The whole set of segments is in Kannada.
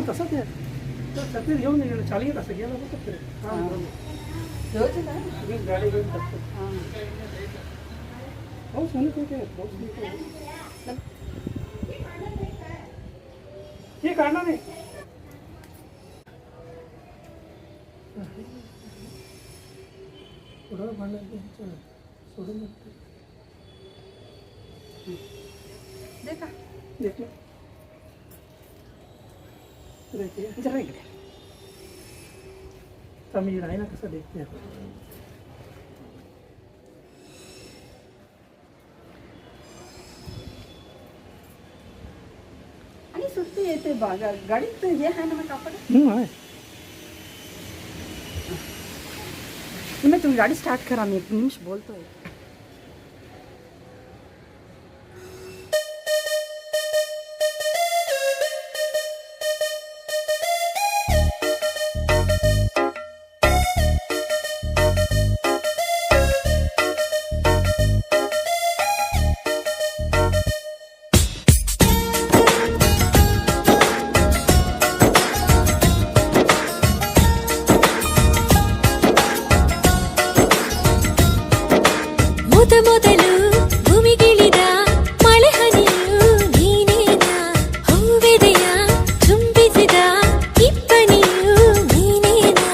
तसंच आहे. छत्री घेऊन चालत असं गेलं होतं ते गाडी घेऊन टाकतो. पाऊस म्हणत होते पाऊस हे काढणार नाही. थोडं भांडण सोडून देखा देखो देखिए जरा इकडे तमीर आहे ना कसं देखते आणि सुट्टी येते बागा गाडीत हे आहे ना कापड आहे. तुम्ही गाडी स्टार्ट करा मी 1 निमिष बोलतोय. ಮೊದಲು ಭೂಮಿಗಿಳಿದ ಮಳೆ ಹನಿಯು ನೀನೇನಾ ಹೂವೆದೆಯ ಚುಂಬಿಸಿದ ಇಬ್ಬನಿಯು ನೀನೇನಾ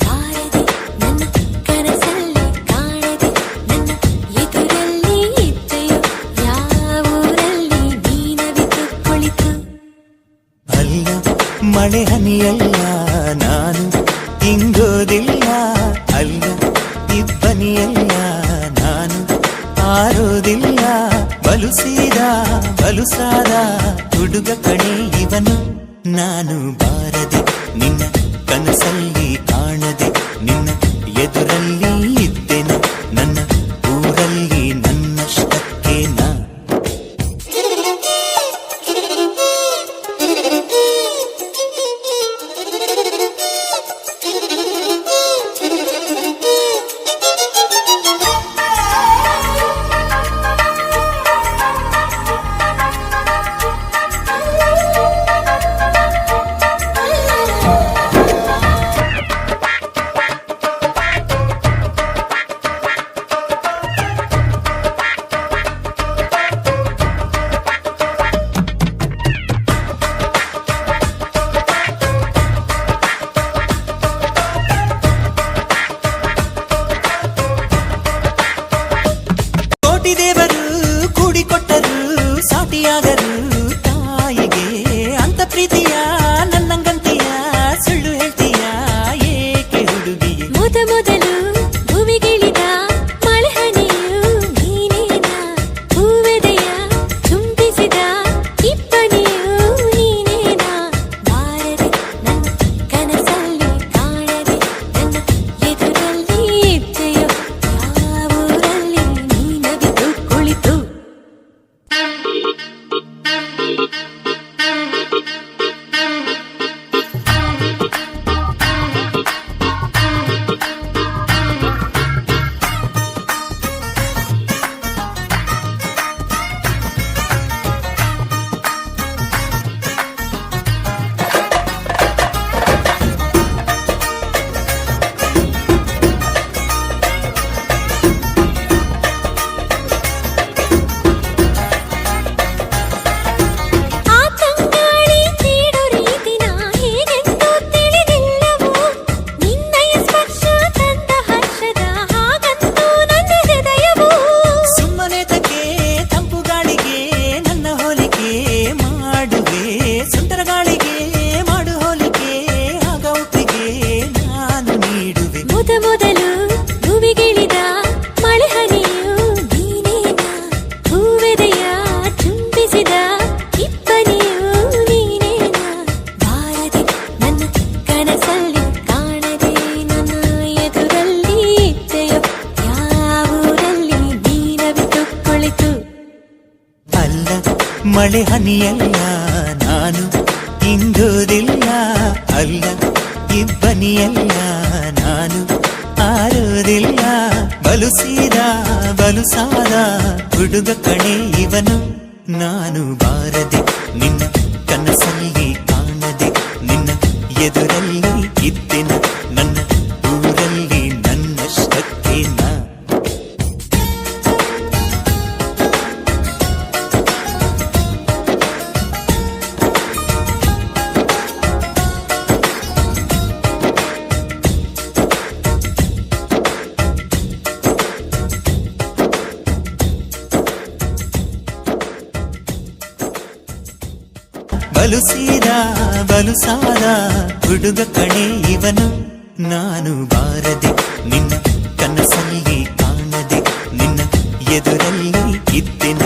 ಬಾರದೆ ನನ್ನ ಕನಸಲ್ಲಿ ಕಾಣದೆ ನನ್ನ ಎದುರಲ್ಲಿ ಇದ್ದೆಯೋ ಯಾವೂರಲ್ಲಿ ನೀನವಿತು ಕುಳಿತು ಅಲ್ಲ ಮಳೆ ಹನಿಯಲ್ಲ ನಾನು ಇಂಗೋದಿಲ್ಲ ಅಲ್ಲ ಇಬ್ಬನಿಯಲ್ಲ ಆರೋದಿಲ್ಲ ಬಲುಸಾದ ಹುಡುಗ ಕಣೆ ಇವನು ನಾನು ಬಾರದೆ ನಿನ್ನ ಕನಸಲ್ಲಿ ಕಾಣದೆ ನಿನ್ನ ಎದುರಲ್ಲಿ ಇದ್ದೆನು ನನ್ನ ಊರಲ್ಲಿ ನನ್ನಷ್ಟಕ್ಕೆ ನಾ ದೇವರು ಕೂಡಿಕೊಟ್ಟರು ಸಾಟಿಯಾದರು ತಾಯಿಗೆ ಅಂತ ಪ್ರೀತಿಯ ನನ್ನಂಗಂತೀಯ ಸುಳ್ಳು ಹೇಳ್ತೀಯ ಏಕೆ ಹುಡುಗಿಯೇ ಮೊದಲು ಭೂಮಿಗಿಳಿದ ಮಳೆ ಹನಿಯು ನೀನೇನಾ ಹೂವೆದೆಯ ಚುಂಬಿಸಿದ ಇಬ್ಬನಿಯು ನೀನೇನಾ ಬಾರದೆ ನನ್ನ ಕನಸಲ್ಲಿ ಕಾಣದೆ ನನ್ನ ಎದುರಲ್ಲಿ ಇದ್ದೆಯೋ ಯಾವೂರಲ್ಲಿ ನೀನವಿತು ಕುಳಿತು ಮೊದಲು ಭೂಮಿಗಿಳಿದ ಮಳೆ ಹನಿಯು ನೀನೇನಾ ಹೂವೆದೆಯ ಚುಂಬಿಸಿದ ಇಬ್ಬನಿಯು ನೀನೇನಾ ಬಾರದೆ ನನ್ನ ಕನಸಲ್ಲಿ ಕಾಣದೆ ನನ್ನ ಎದುರಲ್ಲಿ ಇದ್ದೆಯೋ ಯಾವೂರಲ್ಲಿ ನೀನವಿತು ಕುಳಿತು ಅಲ್ಲ ಮಳೆ ಹನಿಯಲ್ಲ ನಾನು ಇಂಗೋದಿಲ್ಲ ಅಲ್ಲ ಇಬ್ಬನಿಯಲ್ಲ ಬಲು ಸೀದಾ ಬಲು ಸಾದ ಹುಡುಗ ಕಣೆ ಇವನು. ನಾನು ಬಾರದೆ ನಿನ್ನ ಕನಸಲ್ಲಿ ಕಾಣದೆ ನಿನ್ನ ಎದುರಲ್ಲಿ ಇದ್ದೆನ ನನ್ನ ಊರಲ್ಲಿ ನನ್ನಷ್ಟಕ್ಕೆ ನಾ. ಬಲು ಸೀದಾ ಬಲು ಸಾದ ಹುಡುಗ ಕಣೆ ಇವನು. ನಾನು ಬಾರದೆ ನಿನ್ನ ಕನಸಲ್ಲಿ ಕಾಣದೆ ನಿನ್ನ ಎದುರಲ್ಲಿ ಇದ್ದೆನ